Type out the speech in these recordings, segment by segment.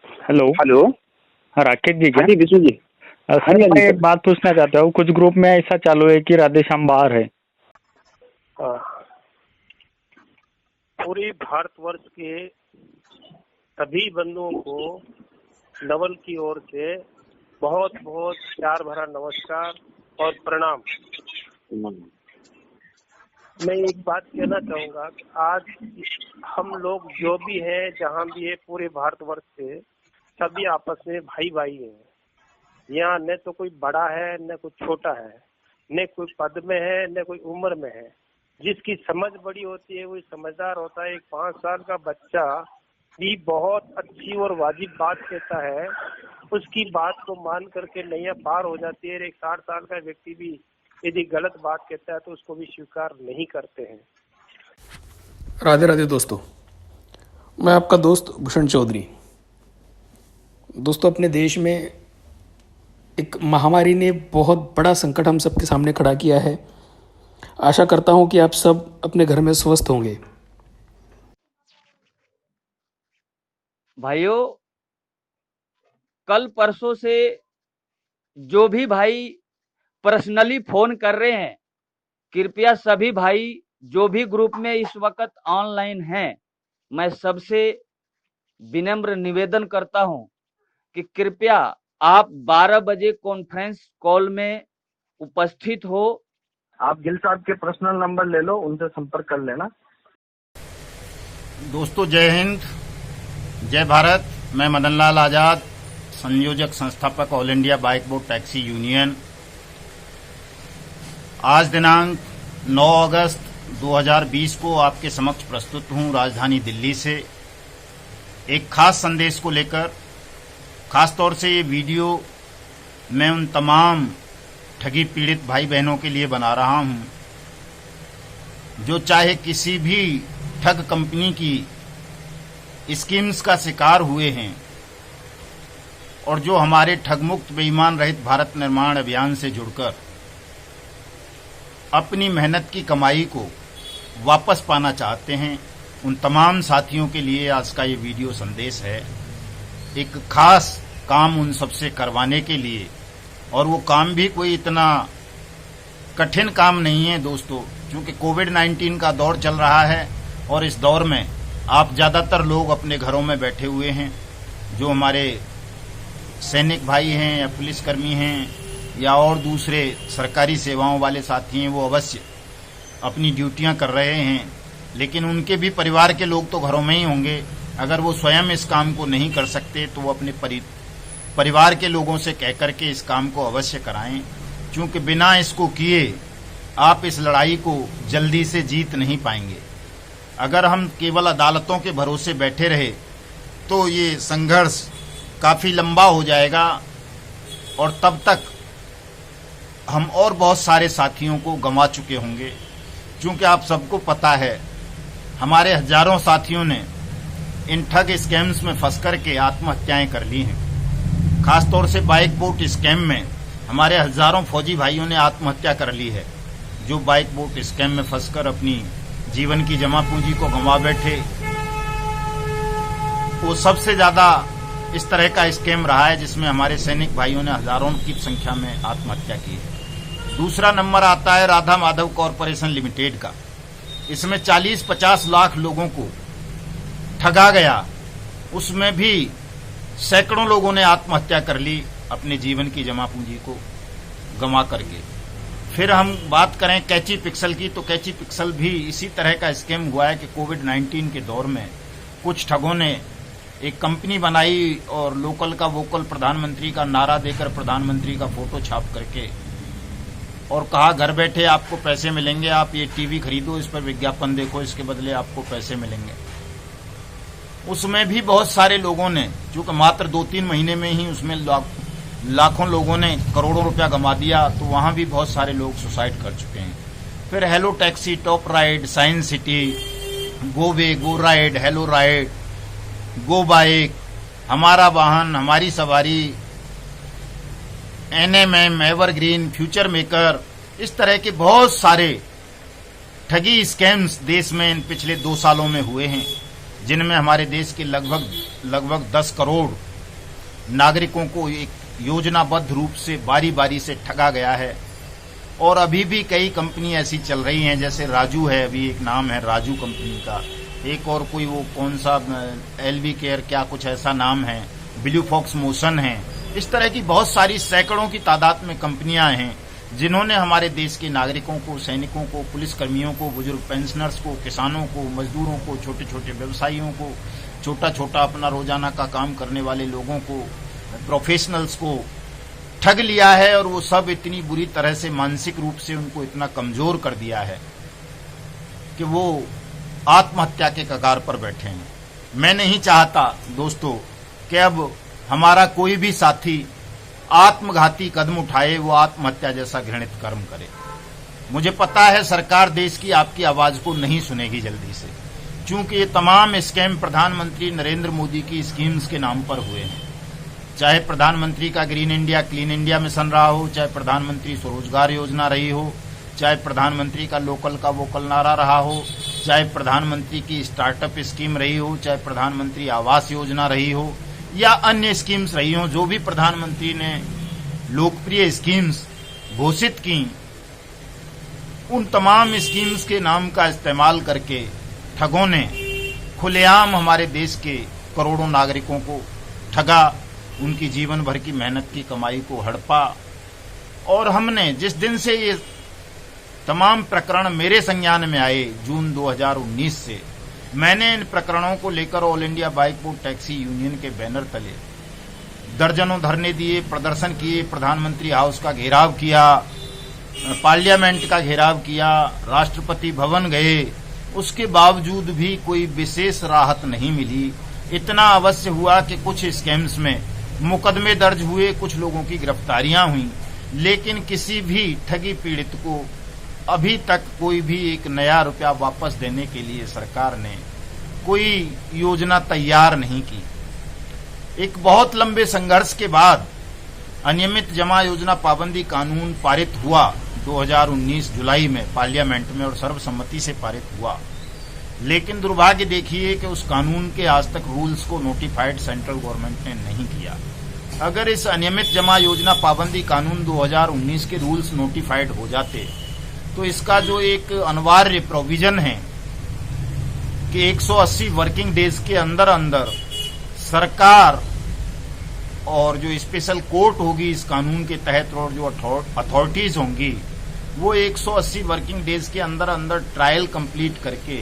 Hello. Hello. हाँ, राकेश जी क्या? हाँ जी विष्णु जी। हाँ सर जी हाँ मैं जी एक सर। बात पूछना चाहता हूँ। कुछ ग्रुप में ऐसा चालू है कि राधेश्याम बाहर है। हाँ, पूरे भारतवर्ष के सभी बंधुओं को नवल की ओर से बहुत बहुत प्यार भरा नमस्कार और प्रणाम। मैं एक बात कहना चाहूंगा कि आज हम लोग जो भी हैं, जहां भी है, पूरे भारतवर्ष से सभी आपस में भाई भाई हैं। यहाँ न तो कोई बड़ा है न कोई छोटा है, न कोई पद में है न कोई उम्र में है। जिसकी समझ बड़ी होती है वही समझदार होता है। एक 5 साल का बच्चा भी बहुत अच्छी और वाजिब बात कहता है, उसकी बात को मान करके नैया पार हो जाती है। एक 60 साल का व्यक्ति भी यदि गलत बात कहता है तो उसको भी स्वीकार नहीं करते हैं। राधे राधे दोस्तों, मैं आपका दोस्त भूषण चौधरी। दोस्तों, अपने देश में एक महामारी ने बहुत बड़ा संकट हम सबके सामने खड़ा किया है। आशा करता हूं कि आप सब अपने घर में स्वस्थ होंगे। भाइयों, कल परसों से जो भी भाई पर्सनली फोन कर रहे हैं, कृपया सभी भाई जो भी ग्रुप में इस वक्त ऑनलाइन हैं, मैं सबसे विनम्र निवेदन करता हूं कि कृपया आप 12 बजे कॉन्फ्रेंस कॉल में उपस्थित हो। आप गिल साहब के पर्सनल नंबर ले लो, उनसे संपर्क कर लेना। दोस्तों जय हिंद, जय भारत। मैं मदन लाल आजाद, संयोजक संस्थापक all India bike boat taxi union. आज दिनांक 9 अगस्त 2020 को आपके समक्ष प्रस्तुत हूं राजधानी दिल्ली से एक खास संदेश को लेकर। खास तौर से ये वीडियो मैं उन तमाम ठगी पीड़ित भाई बहनों के लिए बना रहा हूं जो चाहे किसी भी ठग कंपनी की स्कीम्स का शिकार हुए हैं और जो हमारे ठगमुक्त बेईमान रहित भारत निर्माण अभियान से जुड़कर अपनी मेहनत की कमाई को वापस पाना चाहते हैं। उन तमाम साथियों के लिए आज का ये वीडियो संदेश है। एक खास काम उन सबसे करवाने के लिए, और वो काम भी कोई इतना कठिन काम नहीं है दोस्तों, क्योंकि कोविड-19 का दौर चल रहा है और इस दौर में आप ज्यादातर लोग अपने घरों में बैठे हुए हैं। जो हमारे सैनिक भाई हैं या पुलिसकर्मी हैं या और दूसरे सरकारी सेवाओं वाले साथी हैं, वो अवश्य अपनी ड्यूटियां कर रहे हैं, लेकिन उनके भी परिवार के लोग तो घरों में ही होंगे। अगर वो स्वयं इस काम को नहीं कर सकते तो वो अपने परिवार के लोगों से कह करके इस काम को अवश्य कराएं, क्योंकि बिना इसको किए आप इस लड़ाई को जल्दी से जीत नहीं पाएंगे। अगर हम केवल अदालतों के भरोसे बैठे रहे तो ये संघर्ष काफी लंबा हो जाएगा और तब तक हम और बहुत सारे साथियों को गंवा चुके होंगे। क्योंकि आप सबको पता है, हमारे हजारों साथियों ने इन ठग स्कैम्स में फंस करके आत्महत्याएं कर ली हैं। खासतौर से बाइक बोट स्कैम में हमारे हजारों फौजी भाइयों ने आत्महत्या कर ली है, जो बाइक बोट स्कैम में फंसकर अपनी जीवन की जमा पूंजी को गंवा बैठे। वो सबसे ज्यादा इस तरह का स्कैम रहा है जिसमें हमारे सैनिक भाइयों ने हजारों की संख्या में आत्महत्या की है। दूसरा नंबर आता है राधा माधव कॉरपोरेशन लिमिटेड का। इसमें 40-50 लाख लोगों को ठगा गया, उसमें भी सैकड़ों लोगों ने आत्महत्या कर ली अपने जीवन की जमा पूंजी को गंवा करके। फिर हम बात करें कैची पिक्सल की, तो कैची पिक्सल भी इसी तरह का स्कैम हुआ है कि कोविड-19 के दौर में कुछ ठगों ने एक कंपनी बनाई और लोकल का वोकल प्रधानमंत्री का नारा देकर प्रधानमंत्री का फोटो छाप करके और कहा घर बैठे आपको पैसे मिलेंगे, आप ये टीवी खरीदो, इस पर विज्ञापन देखो, इसके बदले आपको पैसे मिलेंगे। उसमें भी बहुत सारे लोगों ने, जो मात्र 2-3 महीने में ही उसमें लाखों लोगों ने करोड़ों रुपया गंवा दिया, तो वहां भी बहुत सारे लोग सुसाइड कर चुके हैं। फिर hello taxi, top ride, science city, go way, go ride, hello ride, go bike, हमारा वाहन, हमारी सवारी, NMM, एवरग्रीन, फ्यूचर मेकर, इस तरह के बहुत सारे ठगी स्कैम्स देश में इन पिछले 2 सालों में हुए हैं, जिनमें हमारे देश के लगभग 10 करोड़ नागरिकों को एक योजनाबद्ध रूप से बारी बारी से ठगा गया है। और अभी भी कई कंपनी ऐसी चल रही हैं, जैसे राजू है, अभी एक नाम है राजू कंपनी का, एक और कोई वो कौन सा एलवी केयर क्या कुछ ऐसा नाम है, ब्लू फॉक्स मोशन है। इस तरह की बहुत सारी सैकड़ों की तादाद में कंपनियां हैं जिन्होंने हमारे देश के नागरिकों को, सैनिकों को, पुलिसकर्मियों को, बुजुर्ग पेंशनर्स को, किसानों को, मजदूरों को, छोटे छोटे व्यवसायियों को, छोटा छोटा अपना रोजाना का काम करने वाले लोगों को, प्रोफेशनल्स को ठग लिया है। और वो सब इतनी बुरी तरह से मानसिक रूप से उनको इतना कमजोर कर दिया है कि वो आत्महत्या के कगार पर बैठे हैं। मैं नहीं चाहता दोस्तों कि अब हमारा कोई भी साथी आत्मघाती कदम उठाए, वो आत्महत्या जैसा घृणित कर्म करे। मुझे पता है सरकार देश की आपकी आवाज को नहीं सुनेगी जल्दी से, क्योंकि ये तमाम स्कैम प्रधानमंत्री नरेंद्र मोदी की स्कीम्स के नाम पर हुए हैं। चाहे प्रधानमंत्री का green India clean India mission रहा हो, चाहे प्रधानमंत्री स्वरोजगार योजना रही हो, चाहे प्रधानमंत्री का लोकल का वोकल नारा रहा हो, चाहे प्रधानमंत्री की स्टार्टअप स्कीम रही हो, चाहे प्रधानमंत्री आवास योजना रही हो या अन्य स्कीम्स रही हो, जो भी प्रधानमंत्री ने लोकप्रिय स्कीम्स घोषित की, उन तमाम स्कीम्स के नाम का इस्तेमाल करके ठगों ने खुलेआम हमारे देश के करोड़ों नागरिकों को ठगा, उनकी जीवन भर की मेहनत की कमाई को हड़पा। और हमने जिस दिन से ये तमाम प्रकरण मेरे संज्ञान में आए, जून 2019 से, मैंने इन प्रकरणों को लेकर all India bike board taxi union के बैनर तले दर्जनों धरने दिए, प्रदर्शन किए, प्रधानमंत्री हाउस का घेराव किया, पार्लियामेंट का घेराव किया, राष्ट्रपति भवन गए। उसके बावजूद भी कोई विशेष राहत नहीं मिली। इतना अवश्य हुआ कि कुछ स्कैम्स में मुकदमे दर्ज हुए, कुछ लोगों की गिरफ्तारियां हुई, लेकिन किसी भी ठगी पीड़ित को अभी तक कोई भी एक नया रुपया वापस देने के लिए सरकार ने कोई योजना तैयार नहीं की। एक बहुत लंबे संघर्ष के बाद अनियमित जमा योजना पाबंदी कानून पारित हुआ 2019 जुलाई में पार्लियामेंट में, और सर्वसम्मति से पारित हुआ। लेकिन दुर्भाग्य देखिए कि उस कानून के आज तक रूल्स को नोटिफाइड सेंट्रल गवर्नमेंट ने नहीं किया। अगर इस अनियमित जमा योजना पाबंदी कानून 2019 के रूल्स नोटिफाइड हो जाते तो इसका जो एक अनिवार्य प्रोविजन है कि 180 वर्किंग डेज के अंदर अंदर सरकार और जो स्पेशल कोर्ट होगी इस कानून के तहत, और जो अथॉरिटीज होंगी, वो 180 वर्किंग डेज के अंदर अंदर ट्रायल कंप्लीट करके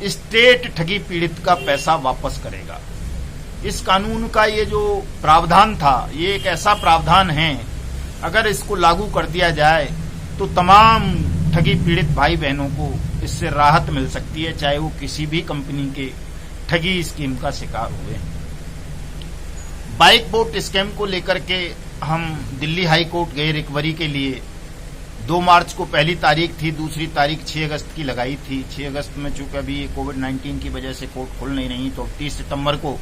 स्टेट ठगी पीड़ित का पैसा वापस करेगा। इस कानून का ये जो प्रावधान था, ये एक ऐसा प्रावधान है, अगर इसको लागू कर दिया जाए तो तमाम ठगी पीड़ित भाई बहनों को इससे राहत मिल सकती है, चाहे वो किसी भी कंपनी के ठगी स्कीम का शिकार हुए। बाइक बोट स्कैम को लेकर के हम दिल्ली हाई कोर्ट गए रिकवरी के लिए। 2 मार्च को पहली तारीख थी, दूसरी तारीख 6 अगस्त की लगाई थी। 6 अगस्त में चूंकि अभी कोविड-19 की वजह से कोर्ट खुल नहीं रही, तो 30 सितंबर को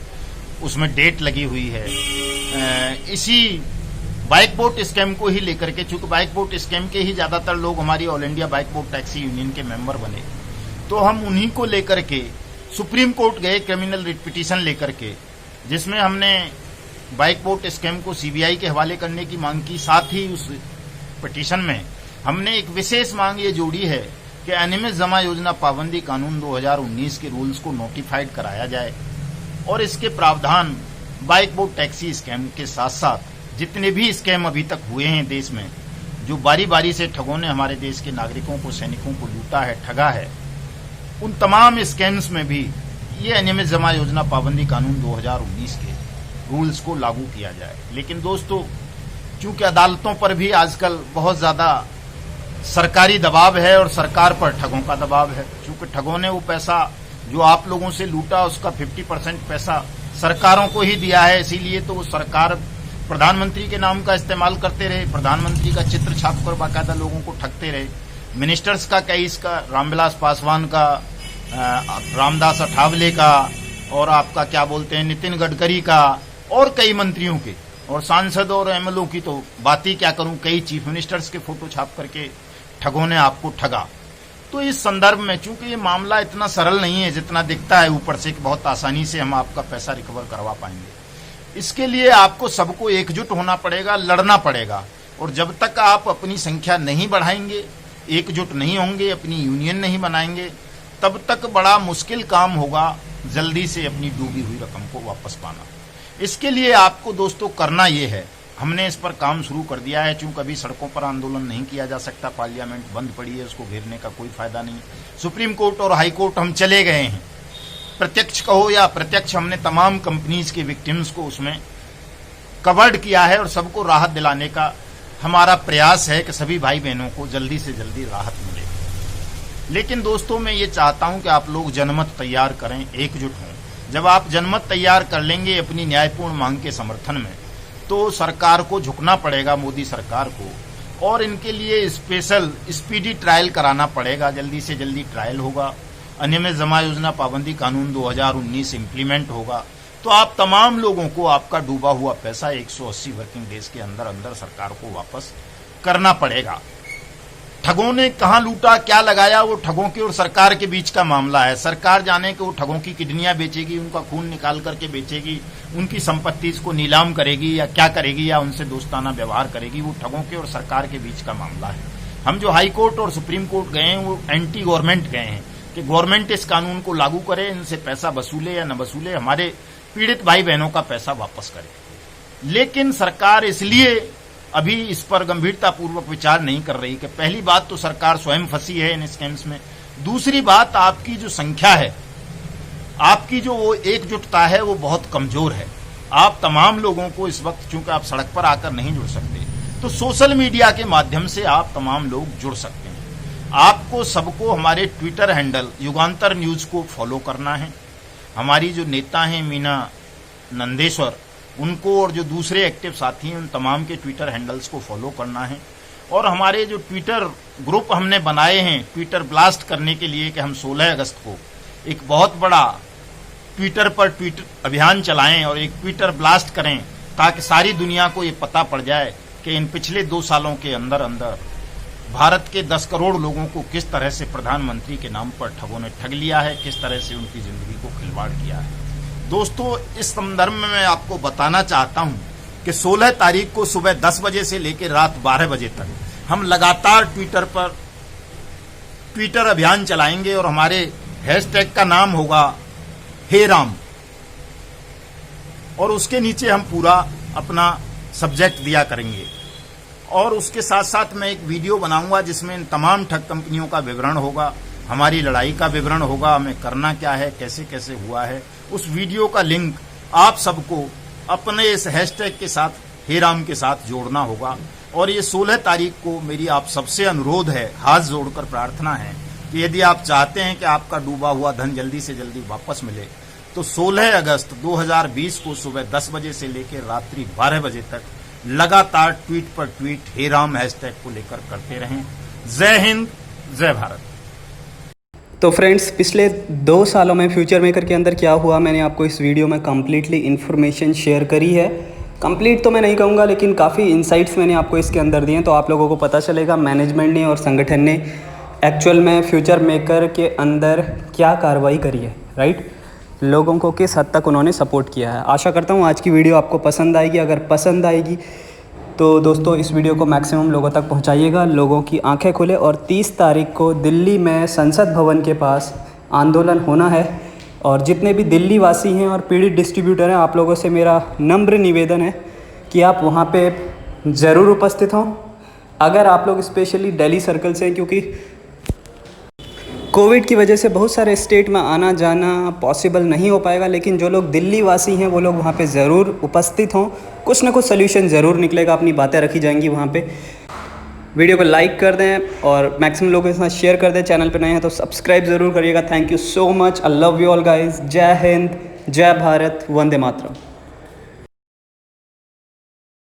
उसमें डेट लगी हुई है। इसी बाइक बोट स्कैम को ही लेकर के, चूंकि बाइक बोट स्कैम के ही ज्यादातर लोग हमारी all India bike boat taxi union के मेंबर बने, तो हम उन्हीं को लेकर के सुप्रीम कोर्ट गए क्रिमिनल रिट पिटीशन लेकर के, जिसमें हमने बाइक बोट स्कैम को सीबीआई के हवाले करने की मांग की। साथ ही उस पिटीशन में हमने एक विशेष मांग ये जोड़ी है कि अनियमित जमा योजना पाबंदी कानून 2019 के रूल्स को नोटिफाइड कराया जाए, और इसके प्रावधान बाइक बोट टैक्सी स्कैम के साथ साथ जितने भी स्कैम अभी तक हुए हैं देश में, जो बारी बारी से ठगों ने हमारे देश के नागरिकों को, सैनिकों को लूटा है, ठगा है, उन तमाम स्कैम्स में भी ये अनियमित जमा योजना पाबंदी कानून 2019 के रूल्स को लागू किया जाए। लेकिन दोस्तों, चूंकि अदालतों पर भी आजकल बहुत ज्यादा सरकारी दबाव है और सरकार पर ठगों का दबाव है, चूंकि ठगों ने वो पैसा जो आप लोगों से लूटा उसका 50% पैसा सरकारों को ही दिया है, इसीलिए तो वो सरकार प्रधानमंत्री के नाम का इस्तेमाल करते रहे, प्रधानमंत्री का चित्र छापकर बाकायदा लोगों को ठगते रहे। मिनिस्टर्स का कई, इसका रामविलास पासवान का, रामदास अठावले का, और आपका क्या बोलते हैं नितिन गडकरी का, और कई मंत्रियों के, और सांसद और एमएलओ की तो बात ही क्या करूं, कई चीफ मिनिस्टर्स के फोटो छाप करके ठगों ने आपको ठगा। तो इस संदर्भ में चूंकि ये मामला इतना सरल नहीं है जितना दिखता है ऊपर से कि बहुत आसानी से हम आपका पैसा रिकवर करवा पाएंगे, इसके लिए आपको सबको एकजुट होना पड़ेगा, लड़ना पड़ेगा। और जब तक आप अपनी संख्या नहीं बढ़ाएंगे, एकजुट नहीं होंगे, अपनी यूनियन नहीं बनाएंगे, तब तक बड़ा मुश्किल काम होगा जल्दी से अपनी डूबी हुई रकम को वापस पाना। इसके लिए आपको दोस्तों करना ये है, हमने इस पर काम शुरू कर दिया है। चूंकि अभी सड़कों पर आंदोलन नहीं किया जा सकता, पार्लियामेंट बंद पड़ी है, उसको घेरने का कोई फायदा नहीं। सुप्रीम कोर्ट और हाई कोर्ट हम चले गए हैं, प्रत्यक्ष कहो या अप्रत्यक्ष, हमने तमाम कंपनीज के विक्टिम्स को उसमें कवर्ड किया है और सबको राहत दिलाने का हमारा प्रयास है कि सभी भाई बहनों को जल्दी से जल्दी राहत मिले। लेकिन दोस्तों मैं ये चाहता हूं कि आप लोग जनमत तैयार करें, एकजुट हों। जब आप जनमत तैयार कर लेंगे अपनी न्यायपूर्ण मांग के समर्थन में, तो सरकार को झुकना पड़ेगा, मोदी सरकार को, और इनके लिए स्पेशल स्पीडी ट्रायल कराना पड़ेगा। जल्दी से जल्दी ट्रायल होगा, अनियमित जमा योजना पाबंदी कानून 2019 इम्प्लीमेंट होगा, तो आप तमाम लोगों को आपका डूबा हुआ पैसा 180 वर्किंग डेज के अंदर अंदर सरकार को वापस करना पड़ेगा। ठगों ने कहां लूटा, क्या लगाया, वो ठगों के और सरकार के बीच का मामला है। सरकार जाने कि वो ठगों की किडनियां बेचेगी, उनका खून निकाल करके बेचेगी, उनकी संपत्ति को नीलाम करेगी या क्या करेगी, या उनसे दोस्ताना व्यवहार करेगी, वो ठगों के और सरकार के बीच का मामला है। हम जो हाई कोर्ट और सुप्रीम कोर्ट गए हैं वो एंटी गवर्नमेंट गए हैं कि गवर्नमेंट इस कानून को लागू करे, इनसे पैसा वसूले या न वसूले, हमारे पीड़ित भाई बहनों का पैसा वापस करे। लेकिन सरकार इसलिए अभी इस पर गंभीरता पूर्वक विचार नहीं कर रही कि पहली बात तो सरकार स्वयं फंसी है इन स्कैम्स में, दूसरी बात आपकी जो संख्या है, आपकी जो वो एकजुटता है वो बहुत कमजोर है। आप तमाम लोगों को इस वक्त, चूंकि आप सड़क पर आकर नहीं जुड़ सकते, तो सोशल मीडिया के माध्यम से आप तमाम लोग जुड़ सकते हैं। आपको सबको हमारे ट्विटर हैंडल युगांतर न्यूज को फॉलो करना है। हमारी जो नेता हैं मीना नंदेश्वर, उनको और जो दूसरे एक्टिव साथी हैं उन तमाम के ट्विटर हैंडल्स को फॉलो करना है। और हमारे जो ट्विटर ग्रुप हमने बनाए हैं ट्विटर ब्लास्ट करने के लिए कि हम 16 अगस्त को एक बहुत बड़ा ट्विटर पर ट्वीट अभियान चलाएं और एक ट्विटर ब्लास्ट करें, ताकि सारी दुनिया को ये पता पड़ जाए कि इन पिछले 2 सालों के अंदर अंदर भारत के 10 करोड़ लोगों को किस तरह से प्रधानमंत्री के नाम पर ठगों ने ठग लिया है, किस तरह से उनकी जिंदगी को खिलवाड़ किया है। दोस्तों इस संदर्भ में मैं आपको बताना चाहता हूं कि 16 तारीख को सुबह 10 बजे से लेकर रात 12 बजे तक हम लगातार ट्विटर पर ट्विटर अभियान चलाएंगे और हमारे हैशटैग का नाम होगा हे राम, और उसके नीचे हम पूरा अपना सब्जेक्ट दिया करेंगे। और उसके साथ साथ मैं एक वीडियो बनाऊंगा जिसमें इन तमाम ठग कंपनियों का विवरण होगा, हमारी लड़ाई का विवरण होगा, हमें करना क्या है, कैसे कैसे हुआ है। उस वीडियो का लिंक आप सबको अपने इस हैशटैग के साथ, हे राम के साथ जोड़ना होगा। और ये 16 तारीख को मेरी आप सबसे अनुरोध है, हाथ जोड़कर प्रार्थना है कि यदि आप चाहते हैं कि आपका डूबा हुआ धन जल्दी से जल्दी वापस मिले, तो 16 अगस्त 2020 को सुबह 10 बजे से लेकर रात्रि 12 बजे तक लगातार ट्वीट पर ट्वीट हे राम हैशटैग को लेकर करते रहें। जय हिंद, जय भारत। तो फ्रेंड्स, पिछले 2 सालों में फ्यूचर मेकर के अंदर क्या हुआ, मैंने आपको इस वीडियो में कम्प्लीटली इन्फॉर्मेशन शेयर करी है। कंप्लीट तो मैं नहीं कहूँगा, लेकिन काफ़ी इंसाइट्स मैंने आपको इसके अंदर दिए हैं, तो आप लोगों को पता चलेगा मैनेजमेंट ने और संगठन ने एक्चुअल में फ्यूचर मेकर के अंदर क्या कार्रवाई करी है, राइट। लोगों को किस हद तक उन्होंने सपोर्ट किया है। आशा करता हूँ आज की वीडियो आपको पसंद आएगी। अगर पसंद आएगी तो दोस्तों इस वीडियो को मैक्सिमम लोगों तक पहुँचाइएगा, लोगों की आंखें खुले। और 30 तारीख को दिल्ली में संसद भवन के पास आंदोलन होना है, और जितने भी दिल्ली वासी हैं और पीड़ित डिस्ट्रीब्यूटर हैं, आप लोगों से मेरा नम्र निवेदन है कि आप वहाँ पे ज़रूर उपस्थित हों। अगर आप लोग स्पेशली दिल्ली सर्कल से हैं, क्योंकि कोविड की वजह से बहुत सारे स्टेट में आना जाना पॉसिबल नहीं हो पाएगा, लेकिन जो लोग दिल्ली वासी हैं वो लोग वहाँ पे ज़रूर उपस्थित हों। कुछ ना कुछ सोल्यूशन ज़रूर निकलेगा, अपनी बातें रखी जाएंगी वहाँ पे। वीडियो को लाइक कर दें और मैक्सिमम लोगों के साथ शेयर कर दें। चैनल पे नए हैं तो सब्सक्राइब ज़रूर करिएगा। Thank you so much. I love you all guys. जय हिंद, जय भारत, वंदे मातरम।